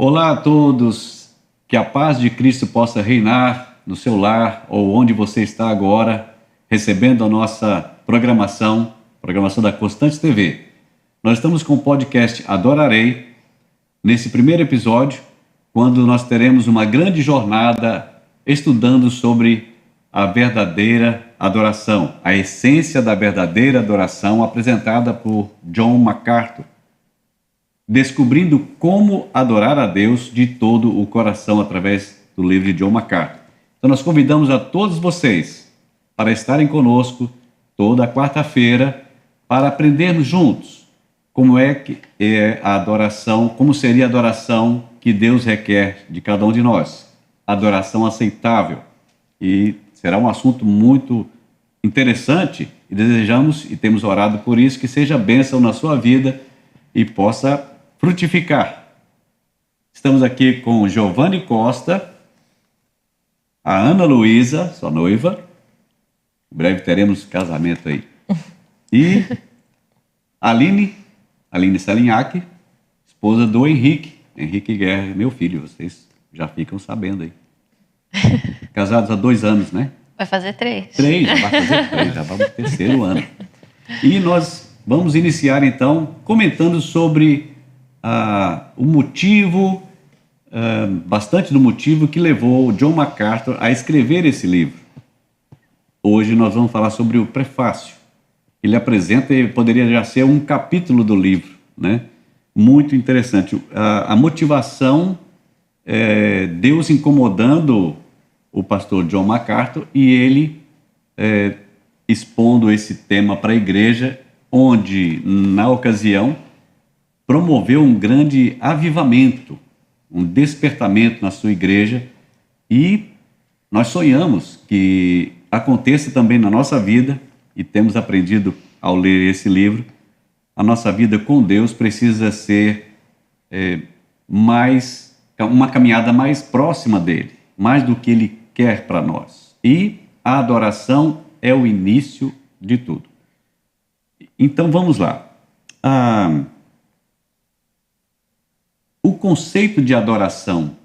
Olá a todos, que a paz de Cristo possa reinar no seu lar ou onde você está agora, recebendo a nossa programação da Constante TV. Nós estamos com o podcast Adorarei, nesse primeiro episódio, quando nós teremos uma grande jornada estudando sobre a verdadeira adoração, a essência da verdadeira adoração apresentada por John MacArthur, descobrindo como adorar a Deus de todo o coração através do livro de John MacArthur. Então nós convidamos a todos vocês para estarem conosco toda quarta-feira para aprendermos juntos como é que é a adoração, como seria a adoração que Deus requer de cada um de nós. Adoração aceitável. E será um assunto muito interessante e desejamos e temos orado por isso, que seja bênção na sua vida e possa frutificar. Estamos aqui com Giovanni Costa, a Ana Luísa, sua noiva. Em breve teremos casamento aí. E Aline Salinhaque, esposa do Henrique Guerra, meu filho, vocês já ficam sabendo aí. Casados há 2 anos, né? Vai fazer 3. 3, vai fazer 3, já vamos no 3º ano. E nós vamos iniciar então comentando sobre o motivo, bastante do motivo que levou John MacArthur a escrever esse livro. Hoje nós vamos falar sobre o prefácio. Ele apresenta e poderia já ser um capítulo do livro, né? Muito interessante. A motivação, Deus incomodando o pastor John MacArthur e ele expondo esse tema para a igreja, onde, na ocasião, promoveu um grande avivamento, um despertamento na sua igreja, e nós sonhamos que aconteça também na nossa vida, e temos aprendido ao ler esse livro. A nossa vida com Deus precisa ser uma caminhada mais próxima dele, mais do que ele quer para nós. E a adoração é o início de tudo. Então vamos lá. O conceito de adoração,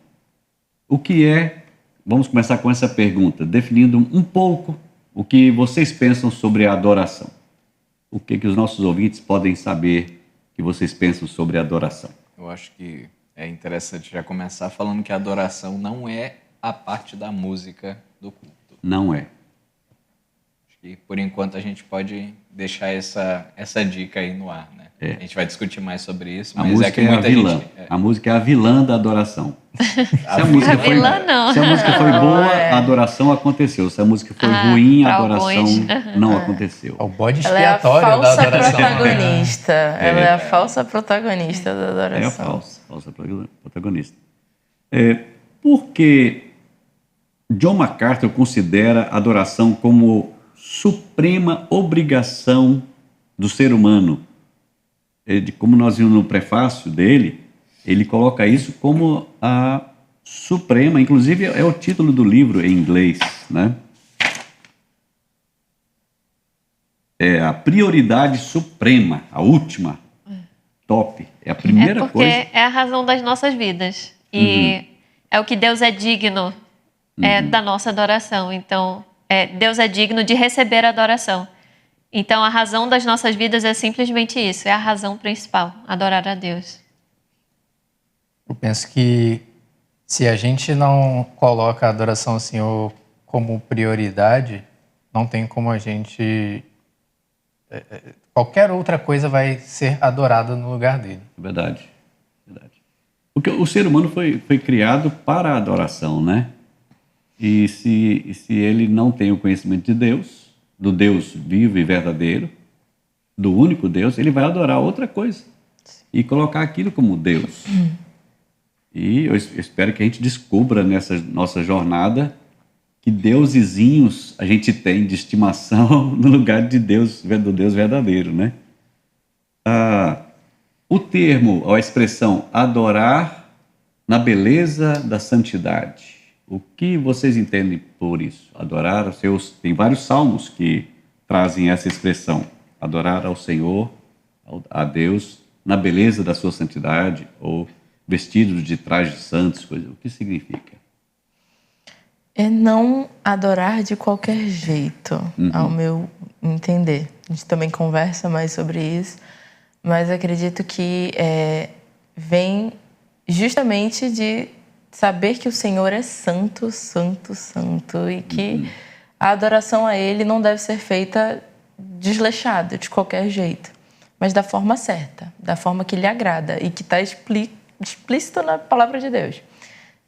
o que é? Vamos começar com essa pergunta, definindo um pouco o que vocês pensam sobre a adoração. O que os nossos ouvintes podem saber que vocês pensam sobre a adoração? Eu acho que é interessante já começar falando que a adoração não é a parte da música do culto. Não é. Acho que, por enquanto, a gente pode deixar essa dica aí no ar, né? A gente vai discutir mais sobre isso, mas música que muita vilã. gente... A música é a vilã da adoração. Se a música foi boa, a adoração aconteceu. Se a música foi ruim, a adoração não aconteceu. O bode expiatório da adoração. Ela é a falsa protagonista da adoração. É a falsa protagonista. Porque John MacArthur considera a adoração como suprema obrigação do ser humano. Como nós vimos no prefácio dele, ele coloca isso como a suprema, inclusive é o título do livro em inglês, né? É a prioridade suprema, a última, top, é a primeira coisa. É a razão das nossas vidas e é o que Deus é digno da nossa adoração. Então, Deus é digno de receber a adoração. Então, a razão das nossas vidas é simplesmente isso, é a razão principal, adorar a Deus. Eu penso que se a gente não coloca a adoração ao Senhor como prioridade, não tem como a gente... Qualquer outra coisa vai ser adorada no lugar dele. Verdade. Porque o ser humano foi criado para a adoração, né? E se ele não tem o conhecimento de Deus, do Deus vivo e verdadeiro, do único Deus, ele vai adorar outra coisa e colocar aquilo como Deus. E eu espero que a gente descubra nessa nossa jornada que deusezinhos a gente tem de estimação no lugar de Deus, do Deus verdadeiro, né? O termo, a expressão adorar na beleza da santidade. O que vocês entendem por isso? Adorar os seus... Tem vários salmos que trazem essa expressão. Adorar ao Senhor, a Deus, na beleza da sua santidade, ou vestidos de trajes santos, coisa. O que significa? É não adorar de qualquer jeito, ao meu entender. A gente também conversa mais sobre isso, mas acredito que vem justamente de saber que o Senhor é santo, santo, santo, e que a adoração a Ele não deve ser feita desleixada, de qualquer jeito, mas da forma certa, da forma que lhe agrada e que está explícito na palavra de Deus.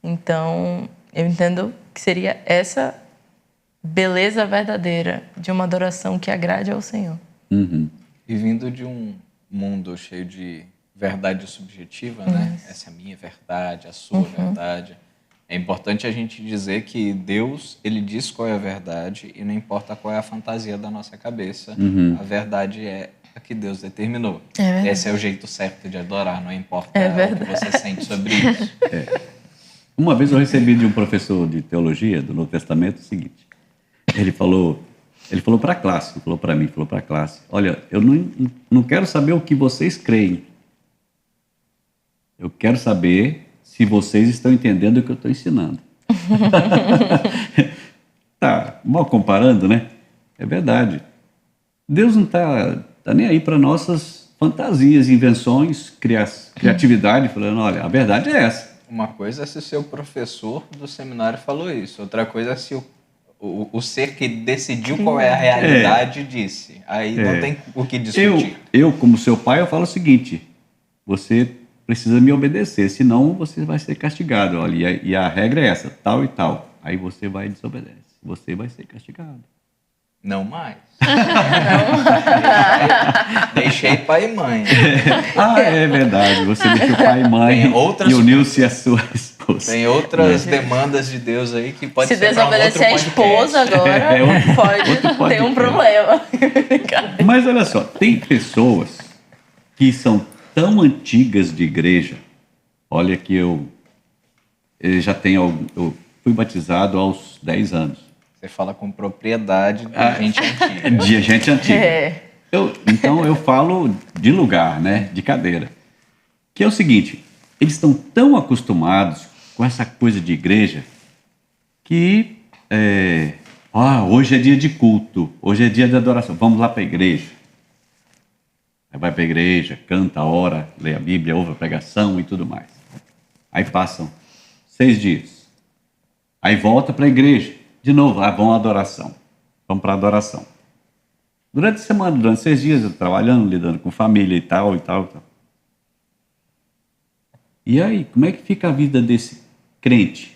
Então, eu entendo que seria essa beleza verdadeira de uma adoração que agrade ao Senhor. E vindo de um mundo cheio de verdade subjetiva, né? Essa é a minha verdade, a sua verdade. É importante a gente dizer que Deus, ele diz qual é a verdade e não importa qual é a fantasia da nossa cabeça. A verdade é a que Deus determinou. Esse é o jeito certo de adorar, não importa o que você sente sobre isso. Uma vez eu recebi de um professor de teologia do Novo Testamento o seguinte. Ele falou para a classe, falou para mim, falou para a classe: olha, eu não quero saber o que vocês creem. Eu quero saber se vocês estão entendendo o que eu estou ensinando. Tá mal comparando, né? É verdade. Deus não está nem aí para nossas fantasias, invenções, criatividade, falando: olha, a verdade é essa. Uma coisa é se o seu professor do seminário falou isso. Outra coisa é se o ser que decidiu qual é a realidade disse. Aí não tem o que discutir. Eu, como seu pai, eu falo o seguinte: você precisa me obedecer, senão você vai ser castigado. Olha, e a regra é essa, tal e tal. Aí você vai e desobedece. Você vai ser castigado. Não mais. Deixei pai e mãe. É verdade. Você deixou pai e mãe e uniu-se à sua esposa. Tem outras demandas de Deus aí que pode Se ser para um outro desobedecer a podcast. esposa agora, pode ter um problema. Mas olha só, tem pessoas que são tão antigas de igreja. Olha que eu fui batizado aos 10 anos. Você fala com propriedade de gente antiga. De gente antiga. Então eu falo de lugar, né? De cadeira. Que é o seguinte: eles estão tão acostumados com essa coisa de igreja que hoje é dia de culto, hoje é dia de adoração, vamos lá para a igreja. Aí vai para a igreja, canta, ora, lê a Bíblia, ouve a pregação e tudo mais. Aí passam 6 dias. Aí volta para a igreja. De novo, vão à adoração. Vamos para a adoração. Durante a semana, durante 6 dias, eu trabalhando, lidando com família e tal, e tal, e tal. E aí, como é que fica a vida desse crente?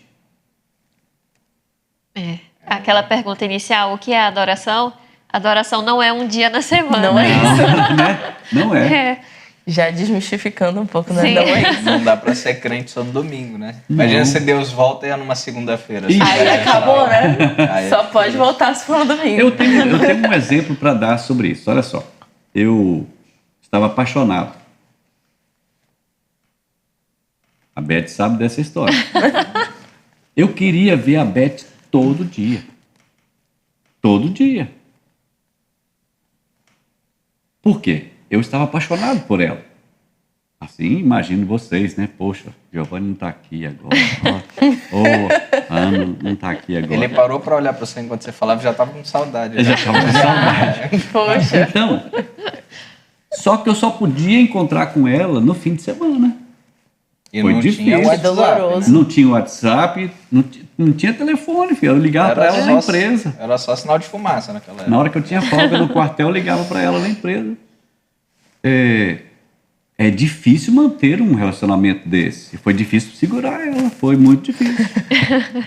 Aquela pergunta inicial, o que é adoração? Adoração não é um dia na semana. Não é isso. Né? Não é. Já desmistificando um pouco, né? Sim. Não é isso. Não dá para ser crente só no domingo, né? Imagina se Deus volta e é numa segunda-feira. Assim, Aí acabou, né? Aí Só pode voltar se for no domingo. Eu tenho um exemplo para dar sobre isso. Olha só. Eu estava apaixonado. A Beth sabe dessa história. Eu queria ver a Beth todo dia. Todo dia. Por quê? Eu estava apaixonado por ela. Assim, imagino vocês, né? Poxa, Giovanni não está aqui agora. Ana não está aqui agora. Ele parou para olhar para você enquanto você falava e já estava com saudade. Eu já estava com saudade. Poxa. Então, só que eu só podia encontrar com ela no fim de semana. E Foi não difícil. tinha WhatsApp, Doloroso. né? Não tinha WhatsApp, não tinha telefone, filho. Eu ligava para ela na empresa. Era só sinal de fumaça naquela época. Na hora que eu tinha folga no quartel, eu ligava para ela na empresa. É difícil manter um relacionamento desse. Foi difícil segurar ela, foi muito difícil.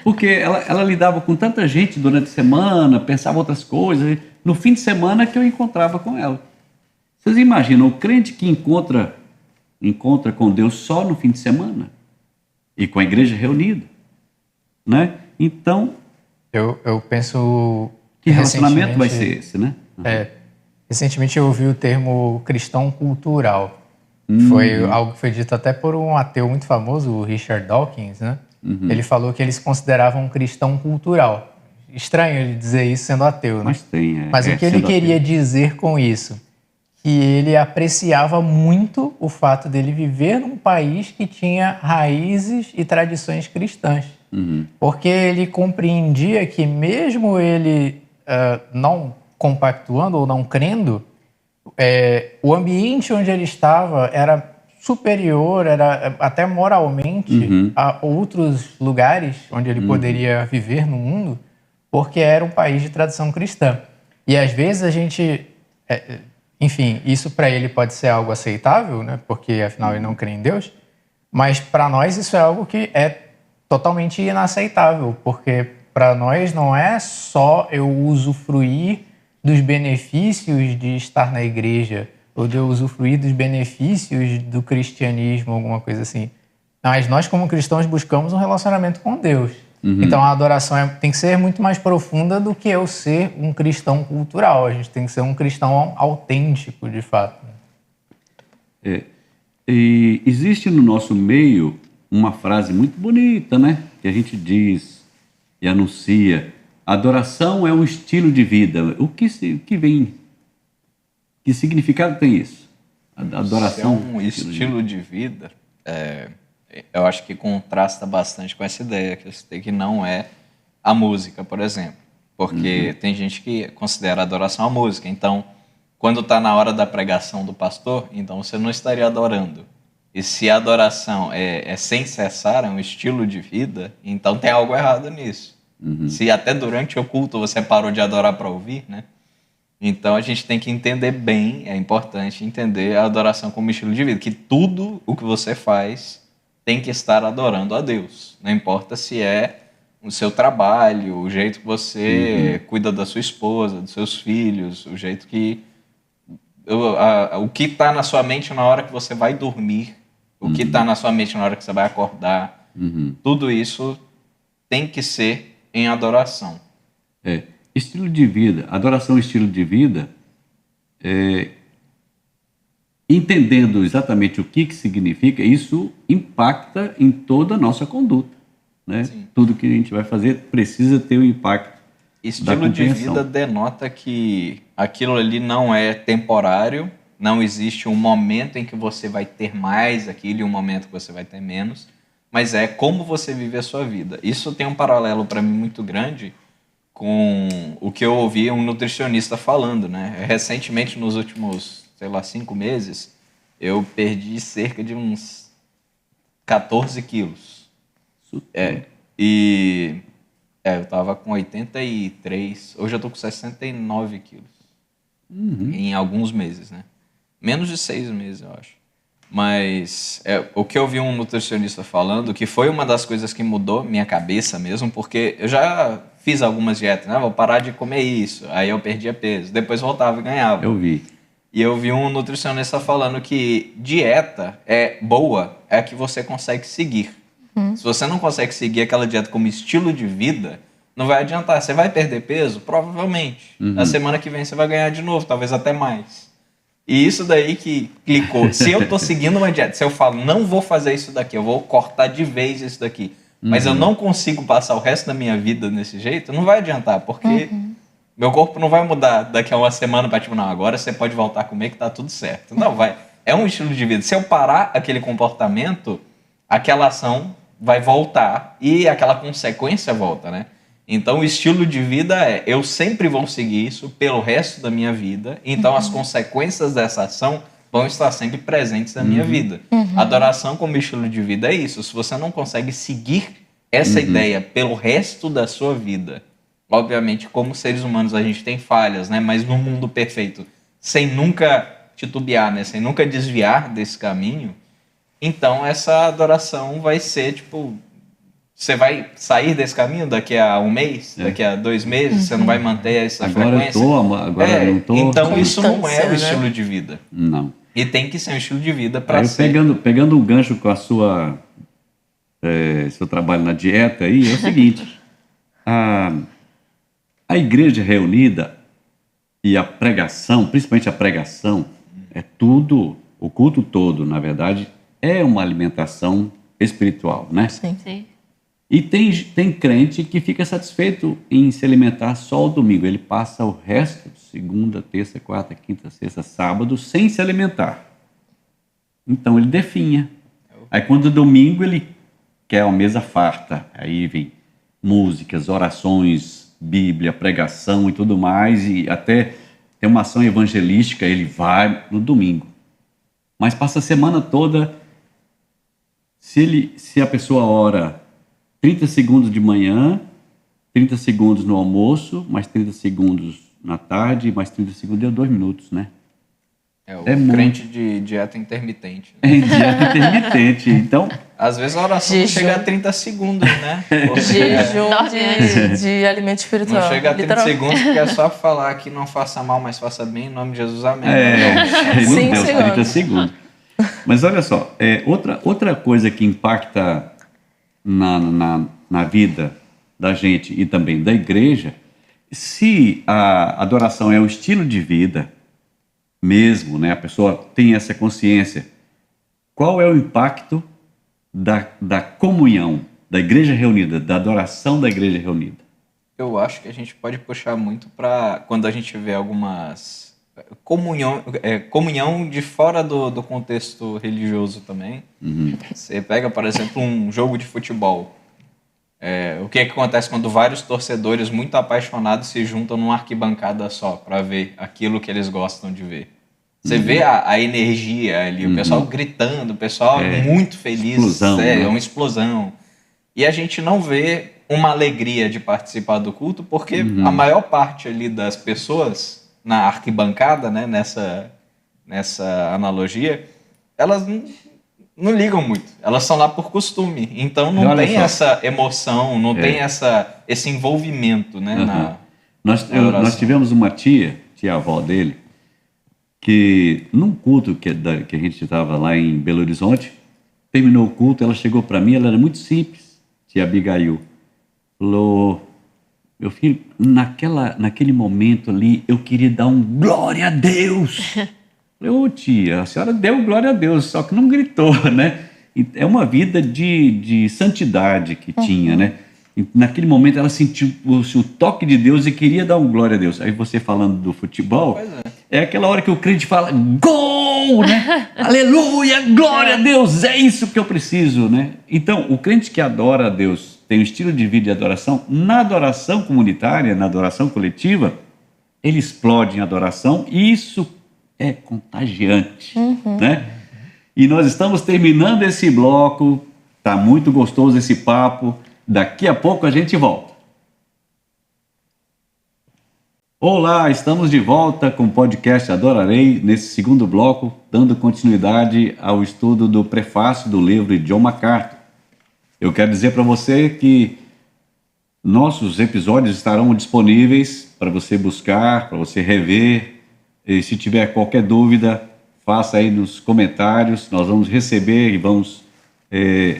Porque ela lidava com tanta gente durante a semana, pensava outras coisas. No fim de semana que eu encontrava com ela. Vocês imaginam, o crente que encontra com Deus só no fim de semana? E com a igreja reunida? Né? Então, Eu penso... que relacionamento vai ser esse, né? Recentemente eu ouvi o termo cristão cultural. Foi algo que foi dito até por um ateu muito famoso, o Richard Dawkins, né? Ele falou que eles consideravam um cristão cultural. Estranho ele dizer isso sendo ateu, né? Mas tem. Mas o que ele queria dizer com isso? que ele apreciava muito o fato dele viver num país que tinha raízes e tradições cristãs. Porque ele compreendia que mesmo ele não compactuando ou não crendo, o ambiente onde ele estava era superior, era até moralmente a outros lugares onde ele poderia viver no mundo, porque era um país de tradição cristã. E às vezes a gente... enfim, isso para ele pode ser algo aceitável, né? Porque afinal ele não crê em Deus, mas para nós isso é algo que é totalmente inaceitável, porque para nós não é só eu usufruir dos benefícios de estar na igreja ou de eu usufruir dos benefícios do cristianismo, alguma coisa assim. Mas nós, como cristãos, buscamos um relacionamento com Deus. Então a adoração tem que ser muito mais profunda do que eu ser um cristão cultural. A gente tem que ser um cristão autêntico, de fato. E existe no nosso meio uma frase muito bonita, né? Que a gente diz e anuncia: adoração é um estilo de vida. O que vem? Que significado tem isso? Adoração é um estilo de vida. Eu acho que contrasta bastante com essa ideia que não é a música, por exemplo. Porque tem gente que considera a adoração a música. Então, quando está na hora da pregação do pastor, então você não estaria adorando. E se a adoração é sem cessar, é um estilo de vida, então tem algo errado nisso. Se até durante o culto você parou de adorar para ouvir, né? Então a gente tem que entender bem, é importante entender a adoração como estilo de vida, que tudo o que você faz tem que estar adorando a Deus. Não importa se é o seu trabalho, o jeito que você cuida da sua esposa, dos seus filhos, o jeito que... o que está na sua mente na hora que você vai dormir, o que está na sua mente na hora que você vai acordar, tudo isso tem que ser em adoração. Estilo de vida, adoração, estilo de vida, entendendo exatamente o que significa, isso impacta em toda a nossa conduta, né? Tudo que a gente vai fazer precisa ter um impacto. Estilo de vida denota que aquilo ali não é temporário, não existe um momento em que você vai ter mais aquilo e um momento que você vai ter menos, mas é como você vive a sua vida. Isso tem um paralelo para mim muito grande com o que eu ouvi um nutricionista falando, né? Recentemente, nos últimos, 5 meses, eu perdi cerca de uns 14 quilos. Eu tava com 83, hoje eu tô com 69 quilos. Em alguns meses, né? Menos de 6 meses, eu acho. Mas o que eu vi um nutricionista falando, que foi uma das coisas que mudou minha cabeça mesmo, porque eu já fiz algumas dietas, né? Vou parar de comer isso. Aí eu perdia peso. Depois voltava e ganhava. Eu vi. E eu vi um nutricionista falando que dieta boa é a que você consegue seguir. Se você não consegue seguir aquela dieta como estilo de vida, não vai adiantar. Você vai perder peso? Provavelmente. Na semana que vem você vai ganhar de novo, talvez até mais. E isso daí que clicou. Se eu tô seguindo uma dieta, se eu falo, não vou fazer isso daqui, eu vou cortar de vez isso daqui, mas eu não consigo passar o resto da minha vida desse jeito, não vai adiantar, porque meu corpo não vai mudar daqui a uma semana para tipo, não, agora você pode voltar a comer que tá tudo certo. Não, vai. É um estilo de vida. Se eu parar aquele comportamento, aquela ação vai voltar e aquela consequência volta, né? Então, o estilo de vida eu sempre vou seguir isso pelo resto da minha vida, então as consequências dessa ação vão estar sempre presentes na minha vida. Adoração como estilo de vida é isso. Se você não consegue seguir essa ideia pelo resto da sua vida, obviamente, como seres humanos, a gente tem falhas, né? Mas no mundo perfeito, sem nunca titubear, né? Sem nunca desviar desse caminho, então essa adoração vai ser, tipo... Você vai sair desse caminho daqui a um mês, daqui a 2 meses, você não vai manter essa frequência. Agora eu não tô. Então isso não é o estilo de vida. Não. E tem que ser um estilo de vida para ser. Pegando um gancho com a seu trabalho na dieta aí, é o seguinte: a igreja reunida e a pregação, principalmente a pregação, o culto todo, na verdade, é uma alimentação espiritual, né? Sim. Sim. E tem crente que fica satisfeito em se alimentar só ao domingo. Ele passa o resto, segunda, terça, quarta, quinta, sexta, sábado, sem se alimentar. Então ele definha. Aí quando é domingo ele quer uma mesa farta. Aí vem músicas, orações, Bíblia, pregação e tudo mais. E até tem uma ação evangelística, ele vai no domingo. Mas passa a semana toda, se a pessoa ora 30 segundos de manhã, 30 segundos no almoço, mais 30 segundos na tarde, mais 30 segundos, deu 2 minutos, né? É o muito. crente de dieta intermitente. É dieta intermitente. Então, Às vezes a oração não chega a 30 segundos, né? Jejum de alimento espiritual. Não chega a 30 literal. segundos, porque é só falar que não faça mal, mas faça bem, em nome de Jesus, amém. ele não 5 deu 30 segundos. segundos. Mas olha só, outra coisa que impacta na vida da gente e também da igreja, se a adoração é um estilo de vida mesmo, né? A pessoa tem essa consciência, qual é o impacto da comunhão da igreja reunida, da adoração da igreja reunida? Eu acho que a gente pode puxar muito para quando a gente vê algumas comunhão de fora do contexto religioso também. Você pega, por exemplo, um jogo de futebol. O que acontece quando vários torcedores muito apaixonados se juntam numa arquibancada só para ver aquilo que eles gostam de ver? Você vê a energia ali, o pessoal gritando, o pessoal muito feliz, Explosão, né? é uma explosão. E a gente não vê uma alegria de participar do culto, porque a maior parte ali das pessoas na arquibancada, né, nessa analogia, elas não ligam muito. Elas são lá por costume. Então não tem essa emoção, não tem esse envolvimento, né, Nós tivemos uma tia-avó dele, que num culto que a gente estava lá em Belo Horizonte, terminou o culto, ela chegou para mim, ela era muito simples, tia Abigail, falou: meu filho, naquele momento ali, eu queria dar um glória a Deus. Falei: ô tia, a senhora deu glória a Deus, só que não gritou, né? É uma vida de santidade que tinha, né? E naquele momento ela sentiu o toque de Deus e queria dar um glória a Deus. Aí você falando do futebol, é aquela hora que o crente fala: gol, né? Aleluia, glória a Deus, é isso que eu preciso, né? Então, o crente que adora a Deus, tem um estilo de vida de adoração, na adoração comunitária, na adoração coletiva, ele explode em adoração e isso é contagiante, né? E nós estamos terminando esse bloco, tá muito gostoso esse papo, daqui a pouco a gente volta. Olá, estamos de volta com o podcast Adorarei, nesse segundo bloco, dando continuidade ao estudo do prefácio do livro de John MacArthur. Eu quero dizer para você que nossos episódios estarão disponíveis para você buscar, para você rever. E se tiver qualquer dúvida, faça aí nos comentários. Nós vamos receber e vamos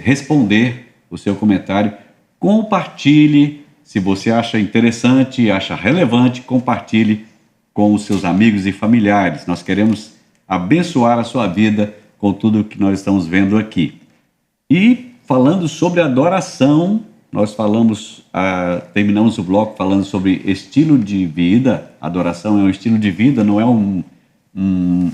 responder o seu comentário. Compartilhe, se você acha interessante, acha relevante, compartilhe com os seus amigos e familiares. Nós queremos abençoar a sua vida com tudo que nós estamos vendo aqui. E falando sobre adoração, nós terminamos o bloco falando sobre estilo de vida. Adoração é um estilo de vida, não é um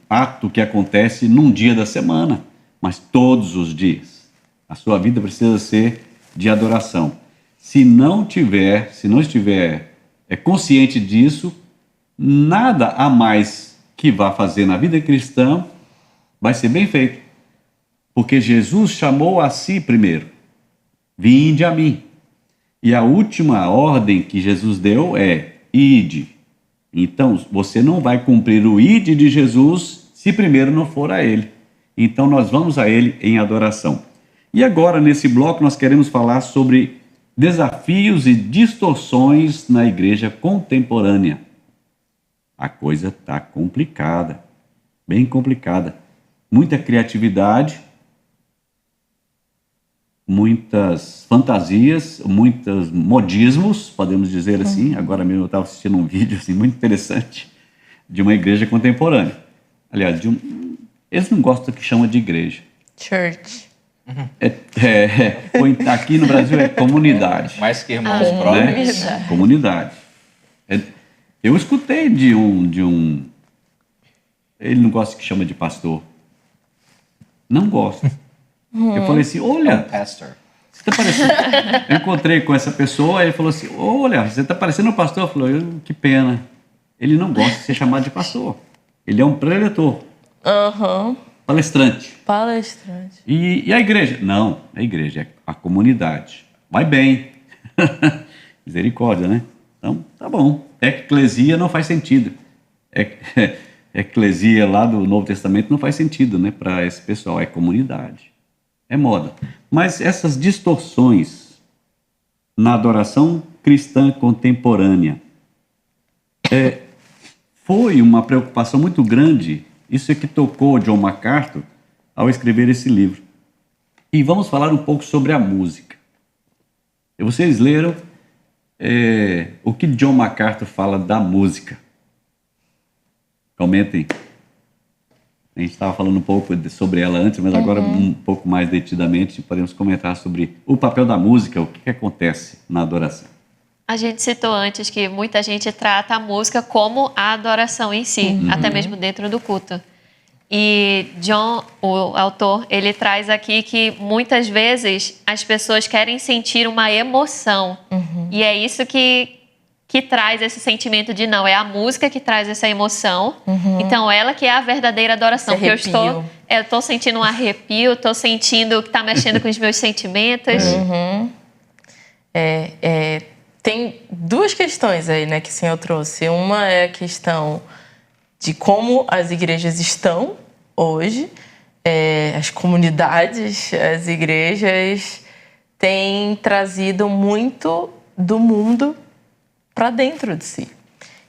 ato que acontece num dia da semana, mas todos os dias. A sua vida precisa ser de adoração. Se não estiver consciente disso, nada a mais que vá fazer na vida cristã vai ser bem feito. Porque Jesus chamou a si primeiro: vinde a mim. E a última ordem que Jesus deu é: ide. Então, você não vai cumprir o ide de Jesus se primeiro não for a Ele. Então, nós vamos a Ele em adoração. E agora, nesse bloco, nós queremos falar sobre desafios e distorções na igreja contemporânea. A coisa está complicada, bem complicada. Muita criatividade, muitas fantasias, muitos modismos, podemos dizer assim. Agora mesmo eu estava assistindo um vídeo assim, muito interessante de uma igreja contemporânea. Aliás, eles não gostam que chama de igreja. Church. aqui no Brasil é comunidade. Mais que irmãos próprios. Né? Comunidade. Eu escutei de um... Ele não gosta que chama de pastor. Não gosta. Eu falei assim, olha... Pastor. Você tá parecendo... Eu encontrei com essa pessoa, ele falou assim, olha, você está parecendo um pastor. Eu falei, que pena. Ele não gosta de ser chamado de pastor. Ele é um preletor. Palestrante. Palestrante. E a igreja? Não, a igreja é a comunidade. Vai bem. Misericórdia, né? Então, tá bom. Eclesia não faz sentido. Eclesia lá do Novo Testamento não faz sentido, né? Para esse pessoal. É comunidade. É moda. Mas essas distorções na adoração cristã contemporânea foi uma preocupação muito grande. Isso é que tocou John MacArthur ao escrever esse livro. E vamos falar um pouco sobre a música. E vocês leram o que John MacArthur fala da música. Comentem. A gente estava falando um pouco sobre ela antes, mas agora um pouco mais detidamente podemos comentar sobre o papel da música, o que acontece na adoração. A gente citou antes que muita gente trata a música como a adoração em si, até mesmo dentro do culto. E John, o autor, ele traz aqui que muitas vezes as pessoas querem sentir uma emoção. E é isso que traz esse sentimento de não, é a música que traz essa emoção. Então, ela que é a verdadeira adoração. Porque eu estou sentindo um arrepio, estou sentindo que está mexendo com os meus sentimentos. Tem duas questões aí, né, que o senhor trouxe. Uma é a questão de como as igrejas estão hoje. As comunidades, as igrejas têm trazido muito do mundo para dentro de si.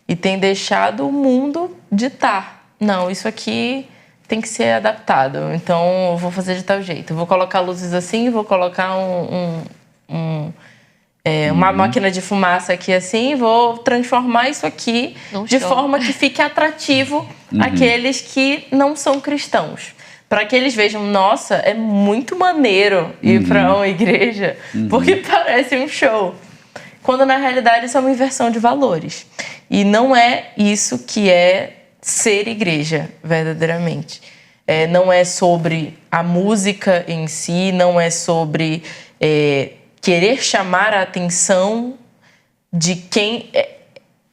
E tem deixado o mundo ditar. Não, isso aqui tem que ser adaptado. Então, eu vou fazer de tal jeito. Eu vou colocar luzes assim, vou colocar uma máquina de fumaça aqui assim, vou transformar isso aqui de forma que fique atrativo àqueles que não são cristãos. Para que eles vejam, nossa, é muito maneiro ir para uma igreja, porque parece um show. Quando na realidade isso é uma inversão de valores. E não é isso que é ser igreja, verdadeiramente. Não é sobre a música em si, não é sobre querer chamar a atenção de quem...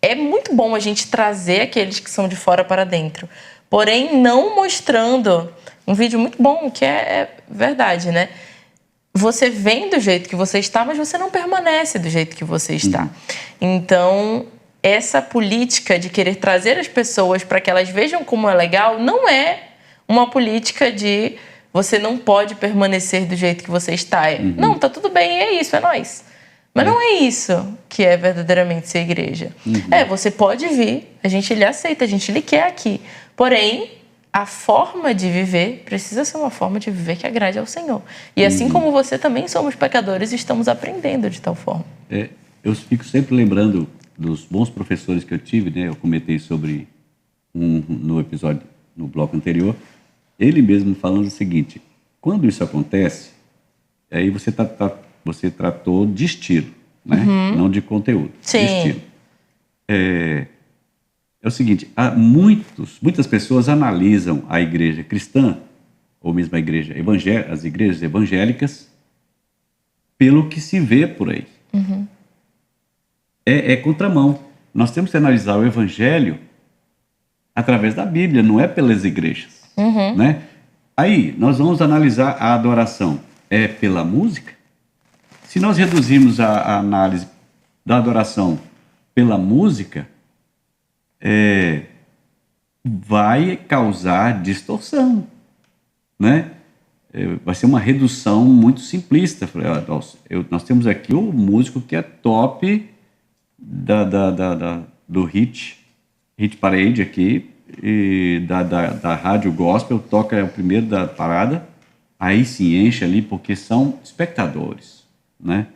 É muito bom a gente trazer aqueles que são de fora para dentro. Porém, não mostrando... Um vídeo muito bom, que é verdade, né? Você vem do jeito que você está, mas você não permanece do jeito que você está. Então, essa política de querer trazer as pessoas para que elas vejam como é legal não é uma política de você não pode permanecer do jeito que você está. Não, tá tudo bem, é isso, é nóis. Mas não é isso que é verdadeiramente ser igreja. Você pode vir, a gente lhe aceita, a gente lhe quer aqui. Porém, a forma de viver precisa ser uma forma de viver que agrade ao Senhor. E assim como você, também somos pecadores e estamos aprendendo de tal forma. Eu fico sempre lembrando dos bons professores que eu tive, né? Eu comentei sobre no episódio, no bloco anterior, ele mesmo falando o seguinte: quando isso acontece, aí você tratou de estilo, né? Não de conteúdo, de estilo. É o seguinte, muitas pessoas analisam a igreja cristã, ou mesmo as igrejas evangélicas, pelo que se vê por aí. É contramão. Nós temos que analisar o evangelho através da Bíblia, não é pelas igrejas. Né? Aí, nós vamos analisar a adoração. É pela música? Se nós reduzirmos a análise da adoração pela música, vai causar distorção, né? Vai ser uma redução muito simplista. Nós temos aqui o músico que é top do hit parade aqui, e da rádio gospel, toca o primeiro da parada, aí se enche ali porque são espectadores, né?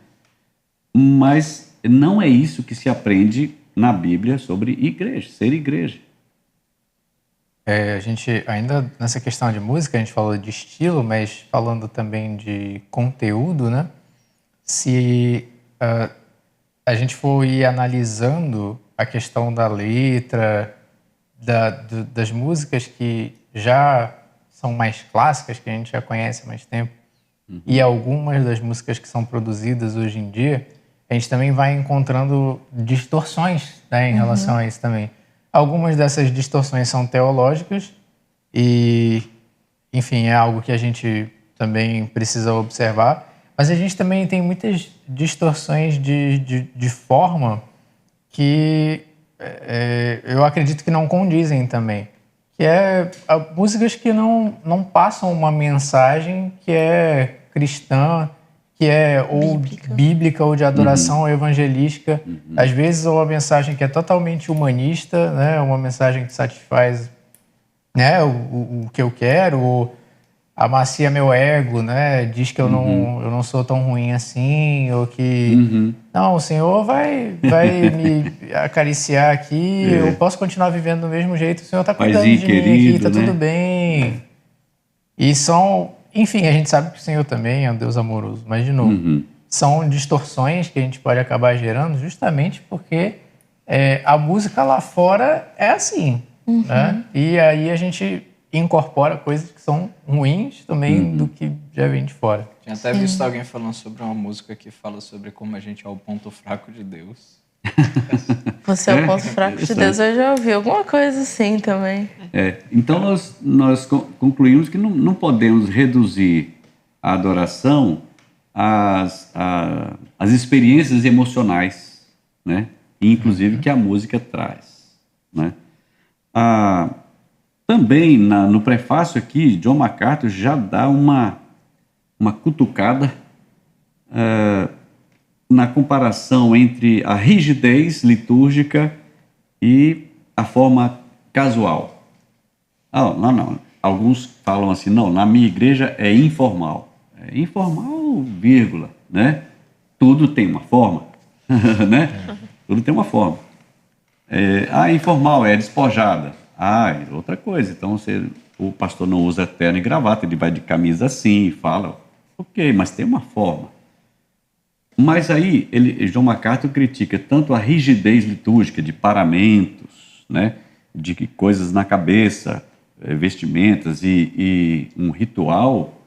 Mas não é isso que se aprende na Bíblia sobre igreja, ser igreja. A gente, ainda nessa questão de música, a gente falou de estilo, mas falando também de conteúdo, né? se a gente for ir analisando a questão da letra, das músicas que já são mais clássicas, que a gente já conhece há mais tempo, e algumas das músicas que são produzidas hoje em dia, a gente também vai encontrando distorções, né, em relação a isso também. Algumas dessas distorções são teológicas e, enfim, é algo que a gente também precisa observar, mas a gente também tem muitas distorções de forma que eu acredito que não condizem também. Que é músicas que não passam uma mensagem que é cristã, que é ou bíblica ou de adoração ou evangelística. Às vezes é uma mensagem que é totalmente humanista, né? Uma mensagem que satisfaz, né, o que eu quero, ou amacia meu ego, né? Diz que eu não sou tão ruim assim, ou que não, o Senhor vai me acariciar aqui, eu posso continuar vivendo do mesmo jeito, o Senhor está cuidando de mim aqui, tá tudo bem. E enfim, a gente sabe que o Senhor também é um Deus amoroso, mas de novo, são distorções que a gente pode acabar gerando justamente porque a música lá fora é assim, né? E aí a gente incorpora coisas que são ruins também do que já vem de fora. Tinha até visto alguém falando sobre uma música que fala sobre como a gente é o ponto fraco de Deus. Você é o ponto fraco de Deus, eu já ouvi alguma coisa assim também. Então nós concluímos que não podemos reduzir a adoração às experiências emocionais, né? Inclusive que a música traz, né? Também no prefácio aqui, John MacArthur já dá uma cutucada na comparação entre a rigidez litúrgica e a forma casual. Não. Alguns falam assim, não, na minha igreja é informal. É informal, vírgula, né? Tudo tem uma forma, né? Tudo tem uma forma. Informal é despojada. Outra coisa. Então, o pastor não usa terno e gravata, ele vai de camisa assim e fala, ok, mas tem uma forma. Mas aí, John MacArthur critica tanto a rigidez litúrgica de paramentos, né, de coisas na cabeça, vestimentas e um ritual,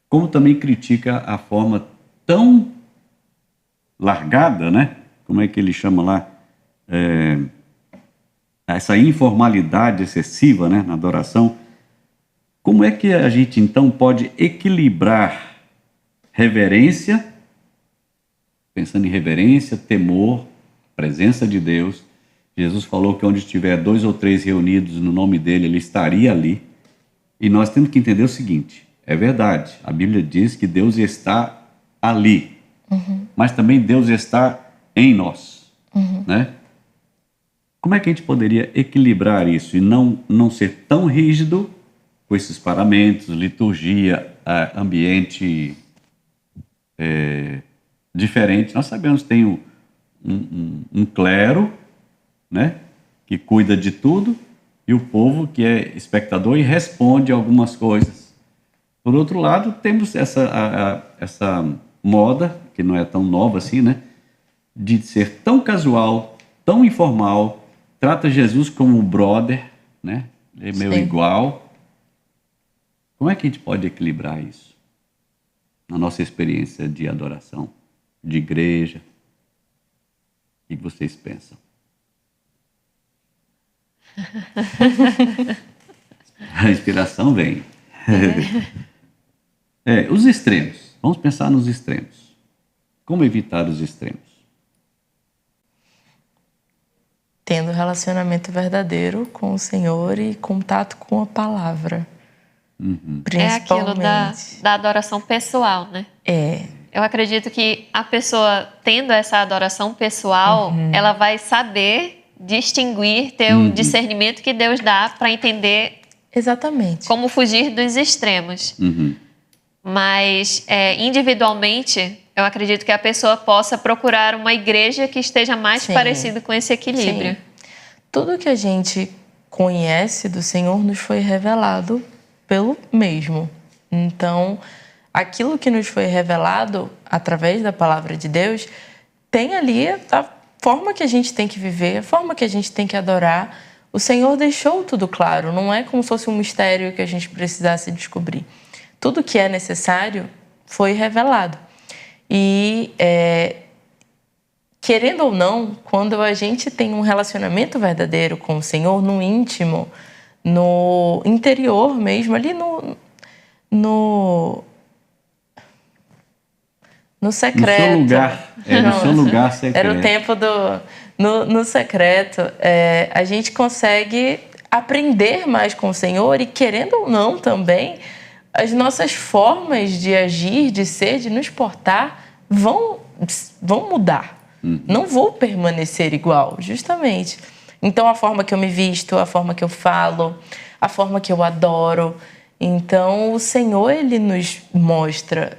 como também critica a forma tão largada, né? Como é que ele chama lá? Essa informalidade excessiva, né, na adoração. Como é que a gente, então, pode equilibrar reverência, pensando em reverência, temor, presença de Deus? Jesus falou que onde estiver 2 ou 3 reunidos no nome dele, ele estaria ali. E nós temos que entender o seguinte, é verdade, a Bíblia diz que Deus está ali, mas também Deus está em nós, né? Como é que a gente poderia equilibrar isso e não ser tão rígido com esses paramentos, liturgia, ambiente diferente? Nós sabemos que tem um clero, né, que cuida de tudo, e o povo que é espectador e responde algumas coisas. Por outro lado, temos essa moda, que não é tão nova assim, né, de ser tão casual, tão informal, trata Jesus como um brother, né? Ele é meu igual. Como é que a gente pode equilibrar isso na nossa experiência de adoração, de igreja? O que vocês pensam? A inspiração vem. Os extremos. Vamos pensar nos extremos. Como evitar os extremos? Tendo relacionamento verdadeiro com o Senhor e contato com a palavra. É aquilo da adoração pessoal, né? Eu acredito que a pessoa, tendo essa adoração pessoal, ela vai saber distinguir, ter o discernimento que Deus dá para entender exatamente como fugir dos extremos. Mas individualmente, eu acredito que a pessoa possa procurar uma igreja que esteja mais parecida com esse equilíbrio. Sim. Tudo que a gente conhece do Senhor nos foi revelado pelo mesmo. Então, aquilo que nos foi revelado através da palavra de Deus tem ali a forma que a gente tem que viver, a forma que a gente tem que adorar. O Senhor deixou tudo claro, não é como se fosse um mistério que a gente precisasse descobrir. Tudo que é necessário foi revelado. E, querendo ou não, quando a gente tem um relacionamento verdadeiro com o Senhor, no íntimo, no interior mesmo, ali no secreto. No seu lugar. No seu lugar secreto. Era o tempo no secreto. A gente consegue aprender mais com o Senhor e, querendo ou não também, as nossas formas de agir, de ser, de nos portar vão mudar. Não vou permanecer igual, justamente. Então, a forma que eu me visto, a forma que eu falo, a forma que eu adoro. Então, o Senhor, Ele nos mostra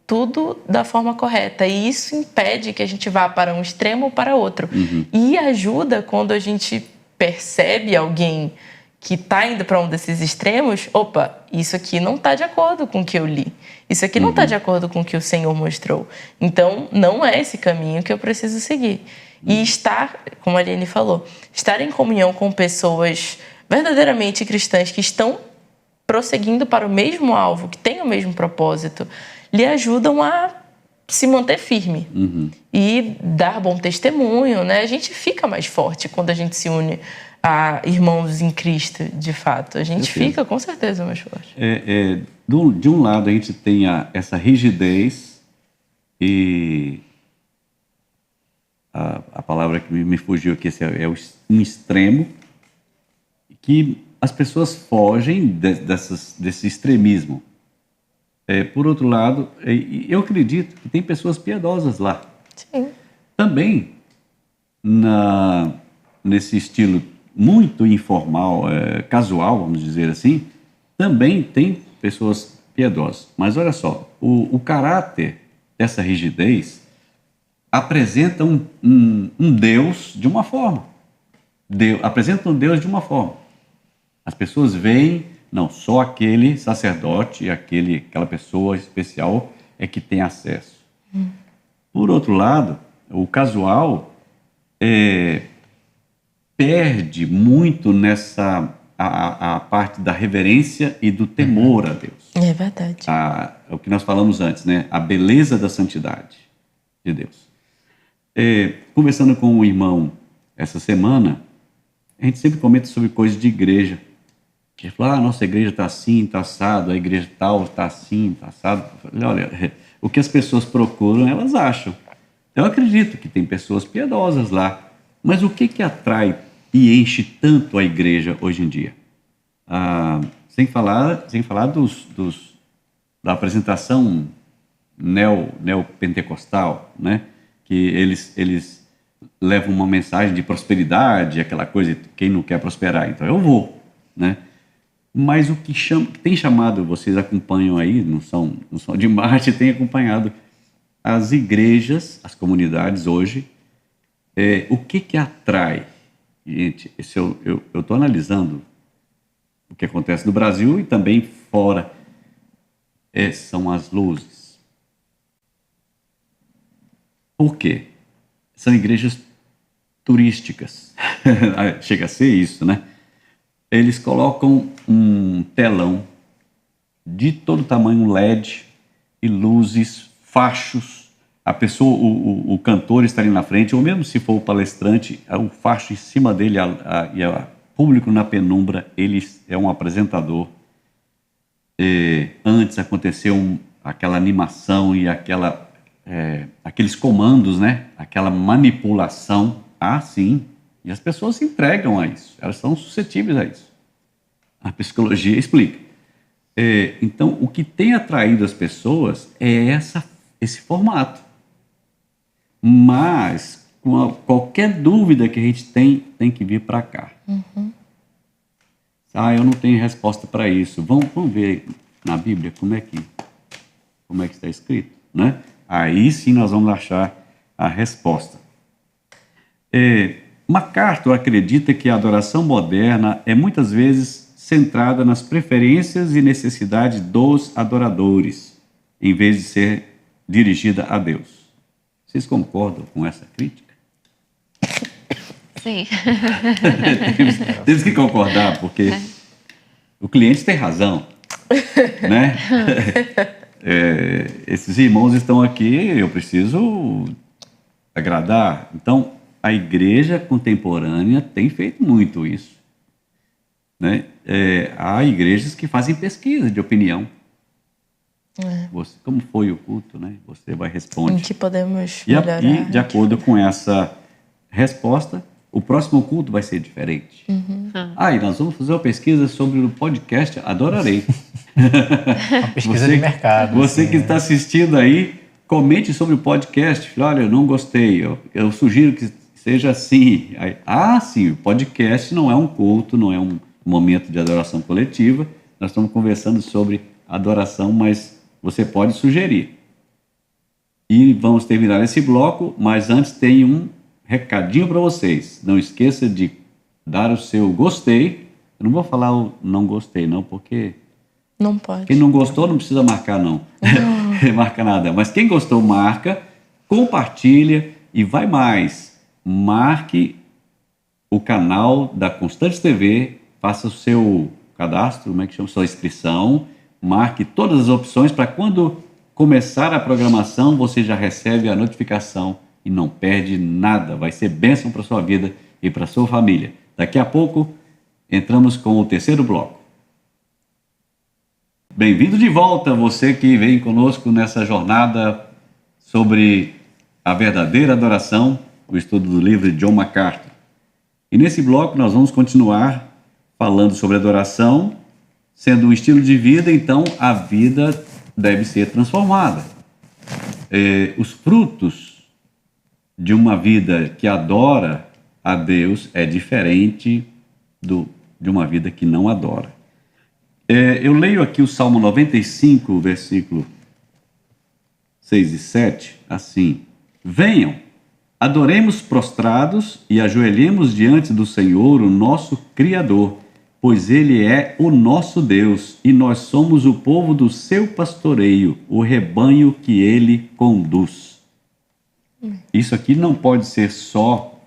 tudo da forma correta. E isso impede que a gente vá para um extremo ou para outro. E ajuda quando a gente percebe alguém que está indo para um desses extremos. Opa, isso aqui não está de acordo com o que eu li. Isso aqui não está de acordo com o que o Senhor mostrou. Então, não é esse caminho que eu preciso seguir. E estar, como a Aline falou, estar em comunhão com pessoas verdadeiramente cristãs que estão prosseguindo para o mesmo alvo, que têm o mesmo propósito, lhe ajudam a se manter firme e dar bom testemunho, né? A gente fica mais forte quando a gente se une a irmãos em Cristo, de fato. A gente fica, com certeza, mais forte. De um lado, a gente tem essa rigidez e a palavra que me fugiu aqui é um extremo, que as pessoas fogem desse extremismo. Por outro lado, eu acredito que tem pessoas piedosas lá. Sim. Também, nesse estilo muito informal, casual, vamos dizer assim, também tem pessoas piedosas. Mas olha só, o caráter dessa rigidez apresenta um Deus de uma forma. Apresenta um Deus de uma forma. As pessoas veem, não, só aquele sacerdote, aquela pessoa especial é que tem acesso. Por outro lado, o casual perde muito nessa a parte da reverência e do temor a Deus. É verdade. O que nós falamos antes, né? A beleza da santidade de Deus. Conversando com o irmão essa semana, a gente sempre comenta sobre coisas de igreja. Ele falou, a nossa igreja está assim, está assado, a igreja tal está assim, está assado. Eu falei, olha, o que as pessoas procuram, elas acham. Eu acredito que tem pessoas piedosas lá, mas o que atrai e enche tanto a igreja hoje em dia? Sem falar da apresentação neopentecostal, né? Que eles levam uma mensagem de prosperidade, aquela coisa, quem não quer prosperar, então eu vou, né? Mas o que tem chamado, vocês acompanham aí, não são de Marte, tem acompanhado as igrejas, as comunidades hoje, o que atrai? Gente, eu estou analisando o que acontece no Brasil e também fora, são as luzes. Por quê? São igrejas turísticas, chega a ser isso, né? Eles colocam um telão de todo tamanho, LED, e luzes, fachos. A pessoa, o cantor está ali na frente, ou mesmo se for o palestrante, o facho em cima dele e o público na penumbra, ele é um apresentador. Antes aconteceu aquela animação e aqueles comandos, né? Aquela manipulação. Sim. E as pessoas se entregam a isso, elas são suscetíveis a isso. A psicologia explica. Então, o que tem atraído as pessoas é esse formato. Mas, qualquer dúvida que a gente tem que vir para cá. Eu não tenho resposta para isso. Vamos ver na Bíblia como é que está escrito, né? Aí sim nós vamos achar a resposta. MacArthur acredita que a adoração moderna é muitas vezes centrada nas preferências e necessidades dos adoradores. em vez de ser dirigida a Deus. Vocês concordam com essa crítica? Sim. Temos que concordar, porque o cliente tem razão, né? Esses irmãos estão aqui, eu preciso agradar. Então, a igreja contemporânea tem feito muito isso, né? Há igrejas que fazem pesquisa de opinião. Você, como foi o culto, né? Você vai responder. Em que podemos E melhorar. de acordo com essa resposta, o próximo culto vai ser diferente. E nós vamos fazer uma pesquisa sobre o podcast Adorarei. Uma pesquisa de mercado. Você assim, que está assistindo aí, comente sobre o podcast. Olha, eu não gostei. Eu sugiro que seja assim. Sim, o podcast não é um culto, não é um momento de adoração coletiva. Nós estamos conversando sobre adoração, mas você pode sugerir. E vamos terminar esse bloco, mas antes tem um recadinho para vocês. Não esqueça de dar o seu gostei. Eu não vou falar o não gostei, não, porque Não pode. quem não gostou não precisa marcar, não. Marca nada. Mas quem gostou, marca, compartilha e vai mais. Marque o canal da Constante TV, faça o seu cadastro, como é que chama? Sua inscrição, marque todas as opções para quando começar a programação, você já recebe a notificação e não perde nada. Vai ser bênção para a sua vida e para a sua família. Daqui a pouco, entramos com o terceiro bloco. Bem-vindo de volta, você que vem conosco nessa jornada sobre a verdadeira adoração, o estudo do livro de John MacArthur. E nesse bloco nós vamos continuar falando sobre adoração, sendo um estilo de vida, então a vida deve ser transformada. Os frutos de uma vida que adora a Deus é diferente de uma vida que não adora. Eu leio aqui o Salmo 95, versículo 6 e 7, assim: Venham, adoremos prostrados e ajoelhemos diante do Senhor, o nosso Criador, pois Ele é o nosso Deus e nós somos o povo do seu pastoreio, o rebanho que Ele conduz. Isso aqui não pode ser só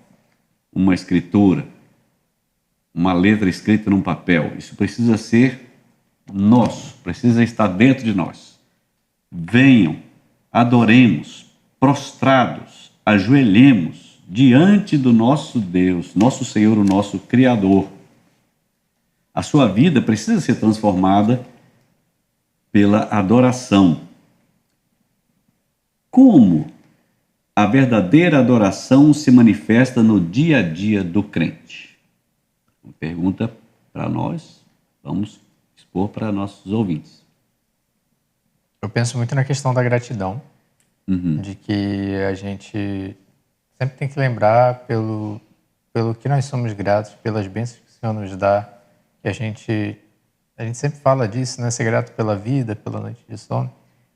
uma escritura, uma letra escrita num papel. Isso precisa ser nosso, precisa estar dentro de nós. Venham, adoremos, prostrados, ajoelhemos diante do nosso Deus, nosso Senhor, o nosso Criador. A sua vida precisa ser transformada pela adoração. Como a verdadeira adoração se manifesta no dia a dia do crente? Uma pergunta para nós, vamos expor para nossos ouvintes. Eu penso muito na questão da gratidão, de que a gente sempre tem que lembrar pelo que nós somos gratos, pelas bênçãos que o Senhor nos dá, que a gente sempre fala disso, né? Ser grato pela vida, pela noite de sono,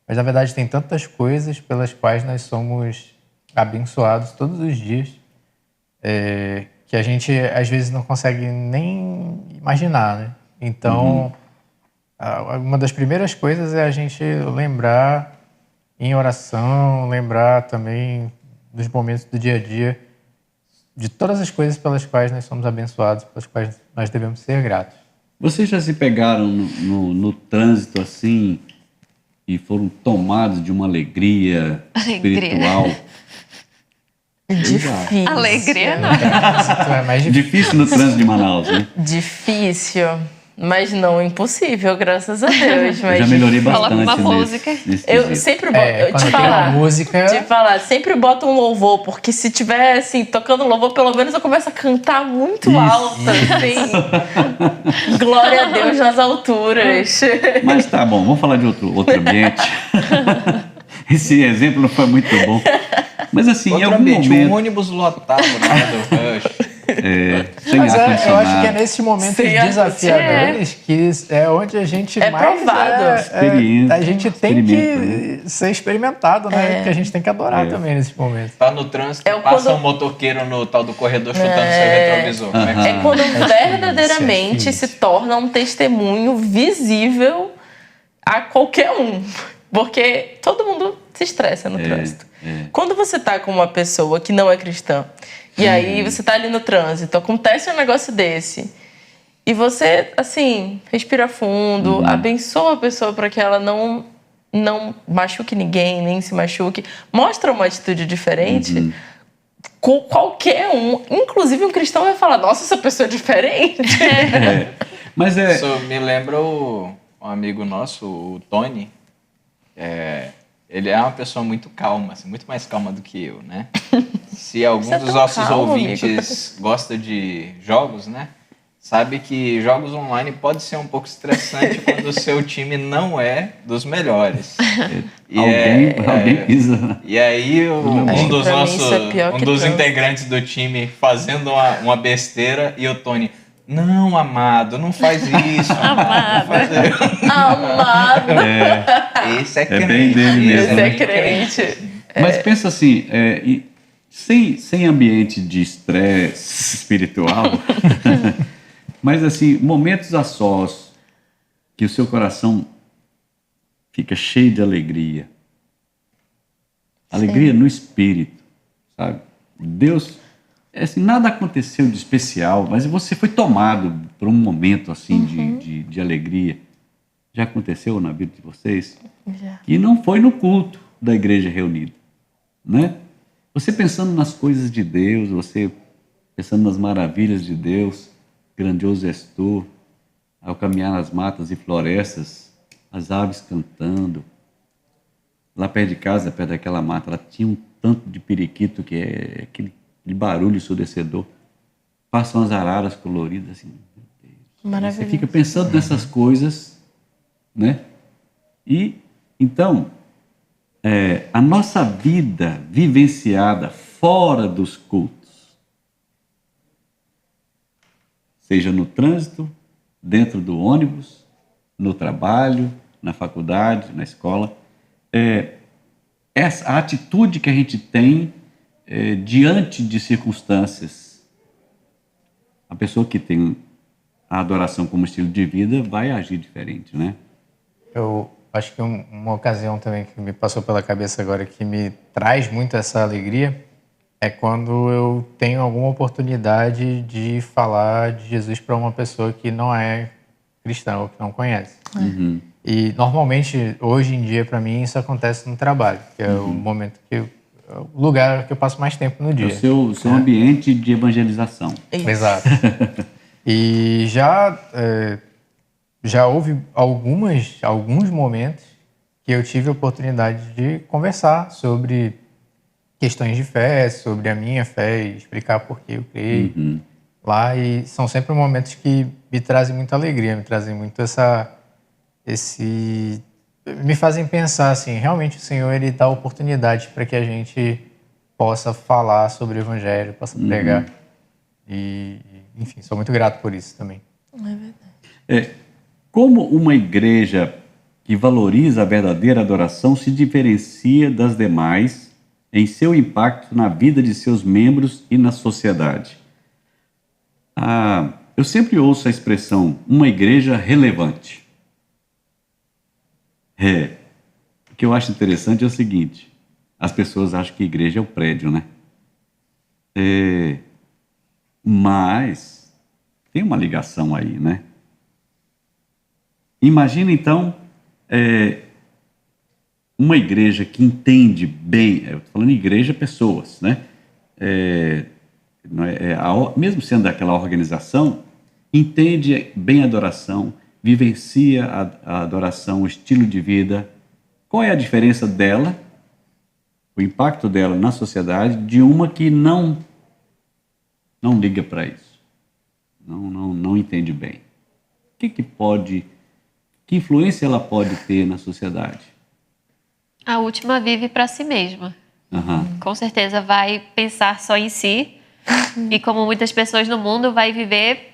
mas na verdade tem tantas coisas pelas quais nós somos abençoados todos os dias, que a gente às vezes não consegue nem imaginar, né? Então, uma das primeiras coisas é a gente lembrar em oração, lembrar também dos momentos do dia a dia, de todas as coisas pelas quais nós somos abençoados, pelas quais nós devemos ser gratos. Vocês já se pegaram no trânsito assim e foram tomados de uma alegria espiritual? Difícil. Alegria não. É mais difícil. Difícil no trânsito de Manaus, né? Difícil, mas não impossível, graças a Deus. Mas Eu já melhorei Coloca bastante uma música. nesse Eu quesito. sempre boto, eu Quando te tem uma falar, música, sempre boto um louvor, porque se tiver assim, tocando louvor, pelo menos eu começo a cantar muito Isso. alto, assim. Glória a Deus nas alturas. Mas tá bom, vamos falar de outro ambiente. Esse exemplo não foi muito bom. Mas assim, em algum um momento, ônibus lotado na hora do rush. sem mas eu acho ar-condicionado, que é nesses momentos Sem desafiadores que é onde a gente É mais provado. a gente tem Experimenta, que ser experimentado, né? Porque a gente tem que adorar também nesses momentos. Tá no trânsito, É passa quando- um motoqueiro no tal do corredor chutando seu retrovisor. Como é que É quando verdadeiramente difícil. se torna um testemunho visível a qualquer um. Porque todo mundo se estressa no trânsito. Quando você tá com uma pessoa que não é cristã, e aí você tá ali no trânsito, acontece um negócio desse, e você, assim, respira fundo, abençoa a pessoa para que ela não machuque ninguém, nem se machuque, mostra uma atitude diferente, qualquer um, inclusive um cristão, vai falar, nossa, essa pessoa é diferente. Mas Isso me lembra um amigo nosso, o Tony. Ele é uma pessoa muito calma, assim, muito mais calma do que eu, né? Se algum Você é dos tão nossos calmo, ouvintes gosta de jogos, né? Sabe que jogos online pode ser um pouco estressante quando o seu time não é dos melhores. Alguém pisa. E aí um dos pra mim isso é pior que trânsito. integrantes do time fazendo uma besteira e o Tony, não, amado, não faz isso. Amado. Amado. Esse é bem crente. dele mesmo, Esse né? é crente. Mas pensa assim, sem ambiente de estresse espiritual, mas assim, momentos a sós, que o seu coração fica cheio de alegria. Alegria no espírito, sabe? Deus, assim, nada aconteceu de especial, mas você foi tomado por um momento assim de alegria. Já aconteceu na vida de vocês? Já. E não foi no culto da igreja reunida, né? Você pensando nas coisas de Deus, você pensando nas maravilhas de Deus, grandioso és tu, ao caminhar nas matas e florestas, as aves cantando. Lá perto de casa, perto daquela mata, ela tinha um tanto de periquito que é aquele barulho ensurdecedor. Passam as araras coloridas, assim. Meu Deus. Maravilhoso. Você fica pensando nessas coisas, né? E, então, a nossa vida vivenciada fora dos cultos, seja no trânsito, dentro do ônibus, no trabalho, na faculdade, na escola, a atitude que a gente tem diante de circunstâncias. A pessoa que tem a adoração como estilo de vida vai agir diferente, né? Eu acho que uma ocasião também que me passou pela cabeça agora que me traz muito essa alegria é quando eu tenho alguma oportunidade de falar de Jesus para uma pessoa que não é cristã ou que não conhece. E normalmente, hoje em dia, para mim, isso acontece no trabalho, que é o momento o lugar que eu passo mais tempo no dia. É o seu ambiente de evangelização. Isso. Exato. E já houve alguns momentos que eu tive a oportunidade de conversar sobre questões de fé, sobre a minha fé e explicar por que eu creio lá. E são sempre momentos que me trazem muita alegria, me trazem muito me fazem pensar assim, realmente o Senhor ele dá oportunidade para que a gente possa falar sobre o Evangelho, possa pregar. E, enfim, sou muito grato por isso também. É verdade. Como uma igreja que valoriza a verdadeira adoração se diferencia das demais em seu impacto na vida de seus membros e na sociedade? Eu sempre ouço a expressão, uma igreja relevante. O que eu acho interessante é o seguinte, as pessoas acham que igreja é o prédio, né? Mas tem uma ligação aí, né? Imagina, então, uma igreja que entende bem, eu estou falando igreja, pessoas, né? Mesmo sendo aquela organização, entende bem a adoração, vivencia a adoração, o estilo de vida. Qual é a diferença dela, o impacto dela na sociedade, de uma que não liga para isso, não entende bem? Que influência ela pode ter na sociedade? A última vive para si mesma. Com certeza vai pensar só em si e, como muitas pessoas no mundo, vai viver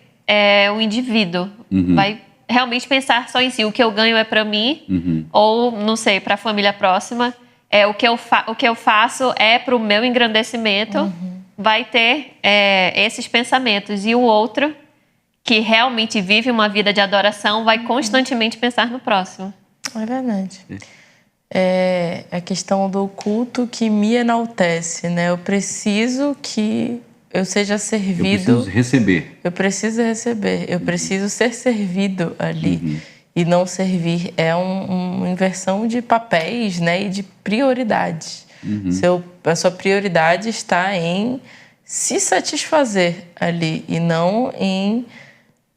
o indivíduo. Vai realmente pensar só em si. O que eu ganho é para mim ou, não sei, para a família próxima. O que eu faço é para o meu engrandecimento. Vai ter esses pensamentos. E o outro, que realmente vive uma vida de adoração, vai constantemente pensar no próximo. É verdade. é a questão do culto que me enaltece, né? Eu preciso que eu seja servido. Eu preciso receber. Eu preciso receber. Eu preciso ser servido ali. E não servir. É uma inversão de papéis, né? E de prioridades. A sua prioridade está em se satisfazer ali e não em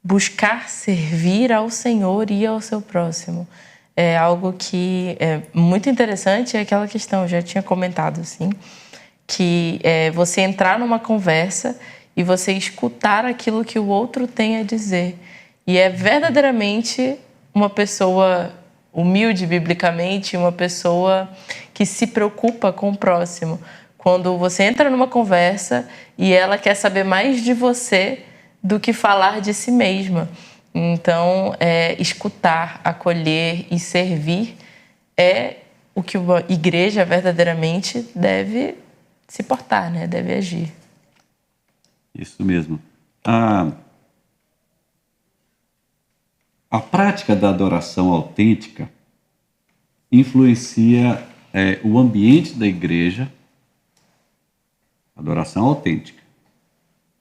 buscar servir ao Senhor e ao seu próximo. É algo que é muito interessante, é aquela questão, eu já tinha comentado assim, que é você entrar numa conversa e você escutar aquilo que o outro tem a dizer. E é verdadeiramente uma pessoa humilde biblicamente, uma pessoa que se preocupa com o próximo. Quando você entra numa conversa e ela quer saber mais de você do que falar de si mesma. Então, escutar, acolher e servir é o que uma igreja verdadeiramente deve se portar, né? Deve agir. Isso mesmo. A prática da adoração autêntica influencia o ambiente da igreja, adoração autêntica,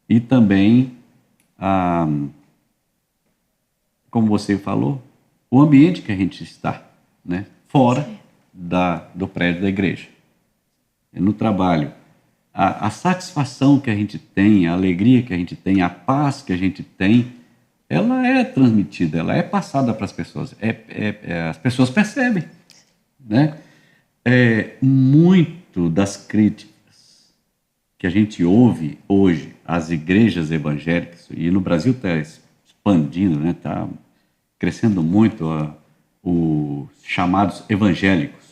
e também como você falou, o ambiente que a gente está, né? Fora do prédio da igreja. No trabalho, a satisfação que a gente tem, a alegria que a gente tem, a paz que a gente tem, ela é transmitida, ela é passada para as pessoas. As pessoas percebem, né? Muito das críticas que a gente ouve hoje às igrejas evangélicas, e no Brasil está expandindo, né? Está crescendo muito os chamados evangélicos.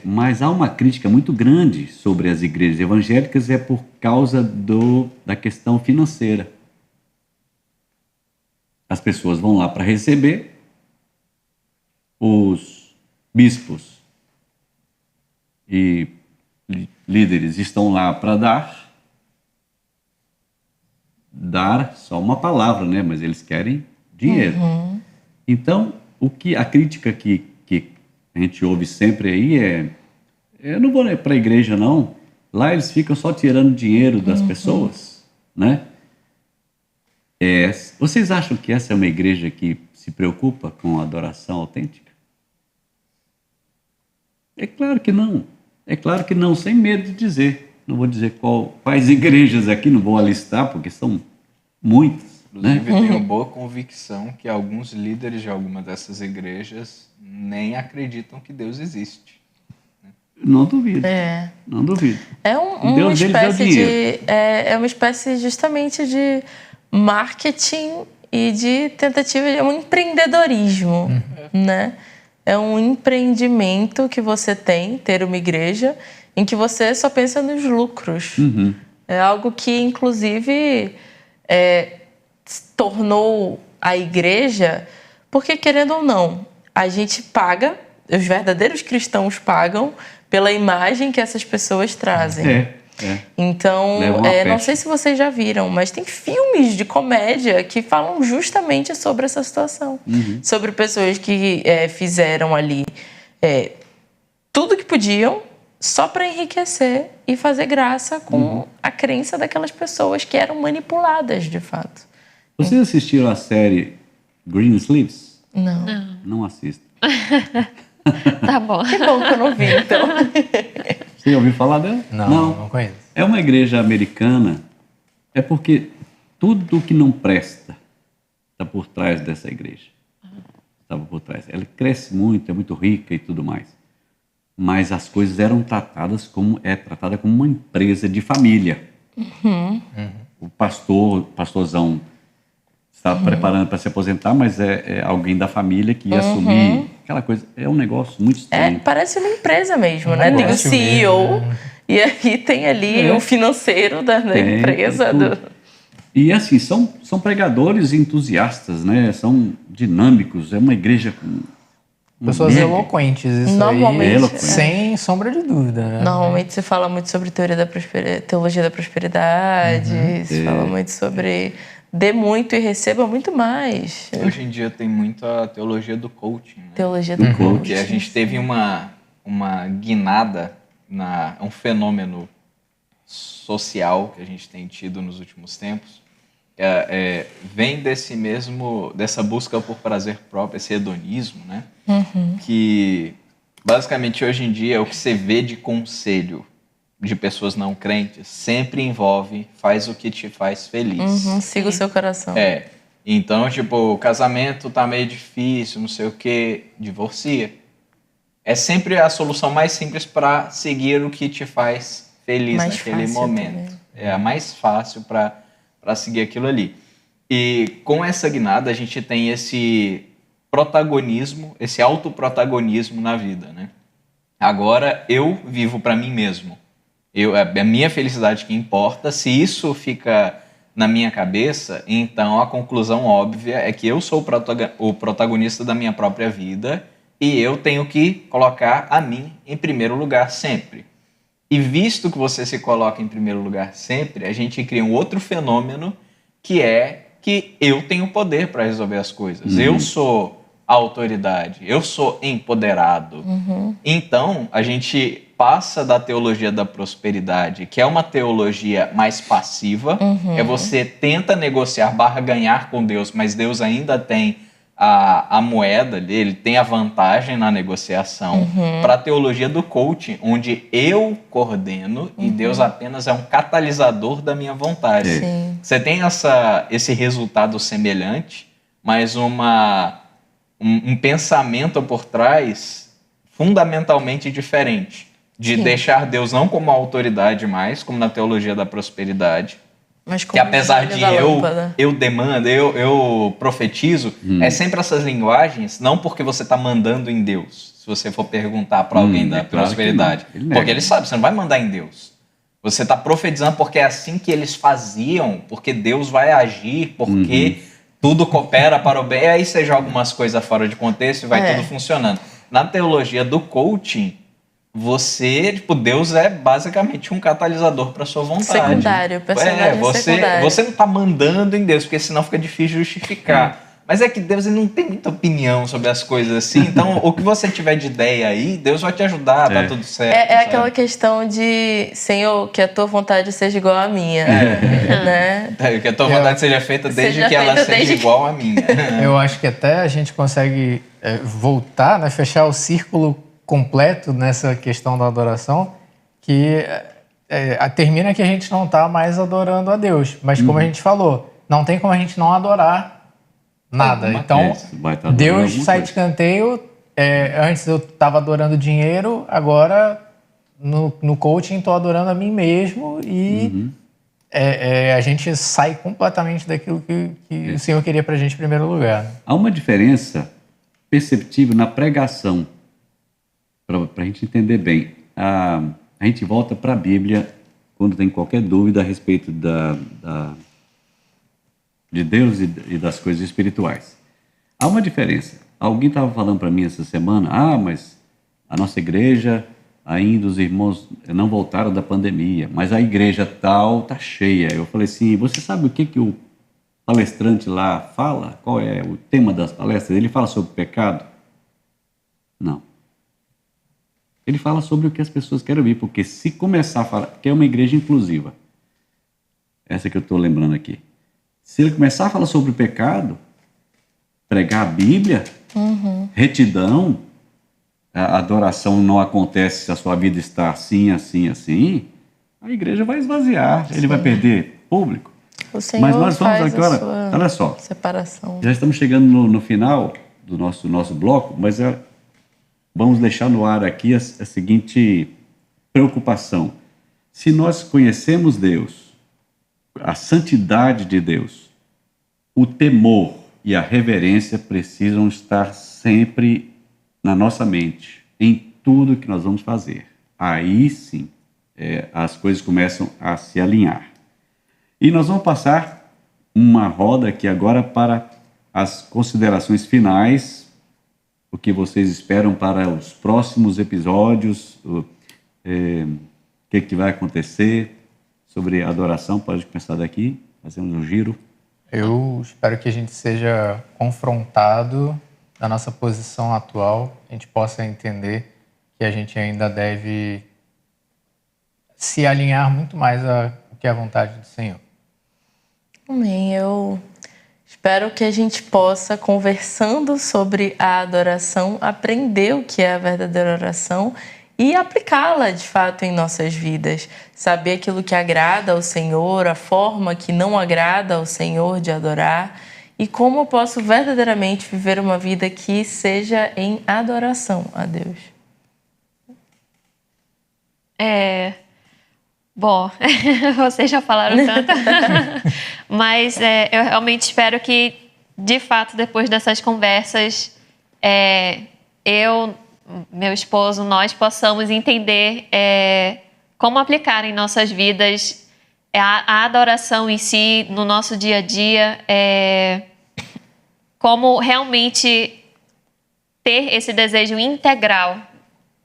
Mas há uma crítica muito grande sobre as igrejas evangélicas por causa da questão financeira. As pessoas vão lá para receber, os bispos e líderes estão lá para dar só uma palavra, né? Mas eles querem dinheiro. Então, a crítica que a gente ouve sempre aí eu não vou para a igreja não, lá eles ficam só tirando dinheiro das pessoas, né? Vocês acham que essa é uma igreja que se preocupa com a adoração autêntica? É claro que não. É claro que não, sem medo de dizer. Não vou dizer quais igrejas aqui, não vou alistar, porque são muitas. Inclusive, né? eu tenho boa convicção que alguns líderes de alguma dessas igrejas nem acreditam que Deus existe. Não duvido. Não duvido. É uma espécie justamente de marketing e de tentativa de um empreendedorismo, né? É um empreendimento que você tem, ter uma igreja, em que você só pensa nos lucros. É algo que, inclusive, tornou a igreja, porque, querendo ou não, a gente paga, os verdadeiros cristãos pagam pela imagem que essas pessoas trazem. Então, não sei se vocês já viram, mas tem filmes de comédia que falam justamente sobre essa situação. Sobre pessoas que fizeram ali tudo que podiam só para enriquecer e fazer graça com a crença daquelas pessoas que eram manipuladas, de fato. Vocês assistiram a série Greensleeves? Não. Não assistam. Tá bom. Que bom que eu não vi, então. Você ouviu falar dela? Não conheço. É uma igreja americana. É porque tudo que não presta está por trás dessa igreja. Estava por trás. Ela cresce muito, é muito rica e tudo mais. Mas as coisas eram tratadas tratada como uma empresa de família. O pastorzão está preparando para se aposentar, mas é alguém da família que ia assumir aquela coisa. É um negócio muito estranho. Parece uma empresa mesmo, né? Tem o CEO e aí tem ali o financeiro da empresa. E assim, são pregadores entusiastas, né? São dinâmicos, é uma igreja com pessoas eloquentes, isso normalmente, sem sombra de dúvida, né? Normalmente se fala muito sobre teologia da prosperidade, se fala muito sobre dê muito e receba muito mais. Hoje em dia tem muita teologia do coaching, né? Teologia do coaching. Porque a gente teve uma guinada, um fenômeno social que a gente tem tido nos últimos tempos, vem dessa busca por prazer próprio, esse hedonismo, né? Que basicamente hoje em dia o que você vê de conselho de pessoas não crentes sempre envolve faz o que te faz feliz. Siga o seu coração. Então, tipo, o casamento tá meio difícil, não sei o que, divorcia. É sempre a solução mais simples para seguir o que te faz feliz Mais naquele fácil momento. também. É a mais fácil para seguir aquilo ali. E com essa guinada a gente tem esse protagonismo, esse autoprotagonismo na vida, né? Agora eu vivo para mim mesmo. É a minha felicidade que importa. Se isso fica na minha cabeça, então a conclusão óbvia é que eu sou o protagonista da minha própria vida e eu tenho que colocar a mim em primeiro lugar sempre. E visto que você se coloca em primeiro lugar sempre, a gente cria um outro fenômeno que é que eu tenho poder para resolver as coisas. Eu sou a autoridade, eu sou empoderado. Então, a gente passa da teologia da prosperidade, que é uma teologia mais passiva, você tenta negociar, barganhar com Deus, mas Deus ainda tem a moeda dele, tem a vantagem na negociação, para a teologia do coaching, onde eu coordeno e Deus apenas é um catalisador da minha vontade. Sim. Você tem esse resultado semelhante, mas um pensamento por trás fundamentalmente diferente. De deixar Deus não como autoridade mais, como na teologia da prosperidade, Mas que apesar de eu demando, eu profetizo, é sempre essas linguagens, não porque você está mandando em Deus, se você for perguntar para alguém da prosperidade. Porque ele sabe, você não vai mandar em Deus. Você está profetizando porque é assim que eles faziam, porque Deus vai agir, porque tudo coopera para o bem. E aí você joga umas coisas fora de contexto e vai tudo funcionando. Na teologia do coaching, Deus é basicamente um catalisador para sua vontade. Secundário, personagem secundário. Você não está mandando em Deus, porque senão fica difícil justificar. Mas é que Deus ele não tem muita opinião sobre as coisas assim, então o que você tiver de ideia aí, Deus vai te ajudar, tá tudo certo. É aquela questão de, Senhor, que a tua vontade seja igual à minha. Né? Que a tua vontade seja feita desde que ela seja igual à minha. Eu acho que até a gente consegue voltar, né, fechar o círculo completo nessa questão da adoração, que termina que a gente não está mais adorando a Deus. Mas como a gente falou, não tem como a gente não adorar nada. Então, Deus sai de escanteio. Antes eu estava adorando dinheiro, agora no coaching estou adorando a mim mesmo e a gente sai completamente daquilo que o Senhor queria para a gente em primeiro lugar. Há uma diferença perceptível na pregação, para a gente entender bem. A gente volta para a Bíblia quando tem qualquer dúvida a respeito de Deus e das coisas espirituais. Há uma diferença. Alguém estava falando para mim essa semana, mas a nossa igreja, ainda os irmãos não voltaram da pandemia, mas a igreja tal está cheia. Eu falei assim, você sabe o que o palestrante lá fala? Qual é o tema das palestras? Ele fala sobre pecado? Não. Ele fala sobre o que as pessoas querem ouvir, porque se começar a falar, que é uma igreja inclusiva, essa que eu estou lembrando aqui, se ele começar a falar sobre o pecado, pregar a Bíblia, retidão, a adoração não acontece se a sua vida está assim, assim, assim, a igreja vai esvaziar, ele vai perder público. O Senhor Mas nós vamos faz agora, a sua olha só, separação. já estamos chegando no final do nosso bloco, mas vamos deixar no ar aqui a seguinte preocupação. Se nós conhecemos Deus, a santidade de Deus, o temor e a reverência precisam estar sempre na nossa mente, em tudo que nós vamos fazer. Aí sim, as coisas começam a se alinhar. E nós vamos passar uma roda aqui agora para as considerações finais, o que vocês esperam para os próximos episódios, o que vai acontecer sobre a adoração. Pode começar daqui, fazemos um giro. Eu espero que a gente seja confrontado da nossa posição atual, a gente possa entender que a gente ainda deve se alinhar muito mais ao que é a vontade do Senhor. Amém. Eu espero que a gente possa, conversando sobre a adoração, aprender o que é a verdadeira oração e aplicá-la, de fato, em nossas vidas. Saber aquilo que agrada ao Senhor, a forma que não agrada ao Senhor de adorar e como eu posso verdadeiramente viver uma vida que seja em adoração a Deus. Bom, vocês já falaram tanto, mas eu realmente espero que, de fato, depois dessas conversas, eu, meu esposo, nós possamos entender como aplicar em nossas vidas a adoração em si, no nosso dia a dia, como realmente ter esse desejo integral,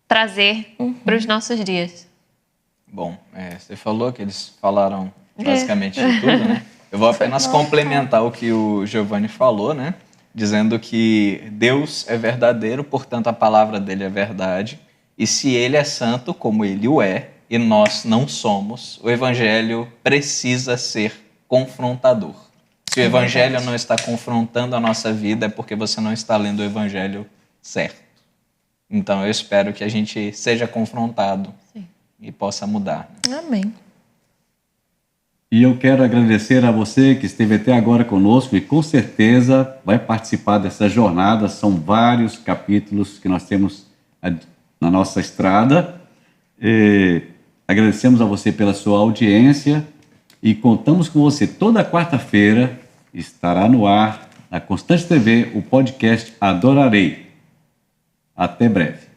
trazer para os nossos dias. Bom, você falou que eles falaram basicamente de tudo, né? Eu vou apenas complementar o que o Giovanni falou, né? Dizendo que Deus é verdadeiro, portanto a palavra dele é verdade. E se ele é santo, como ele o é, e nós não somos, o evangelho precisa ser confrontador. Se o evangelho não está confrontando a nossa vida, é porque você não está lendo o evangelho certo. Então eu espero que a gente seja confrontado e possa mudar. Amém. E eu quero agradecer a você que esteve até agora conosco e com certeza vai participar dessa jornada. São vários capítulos que nós temos na nossa estrada. Agradecemos a você pela sua audiência e contamos com você. Toda quarta-feira estará no ar, na Constante TV, o podcast Adorarei. Até breve.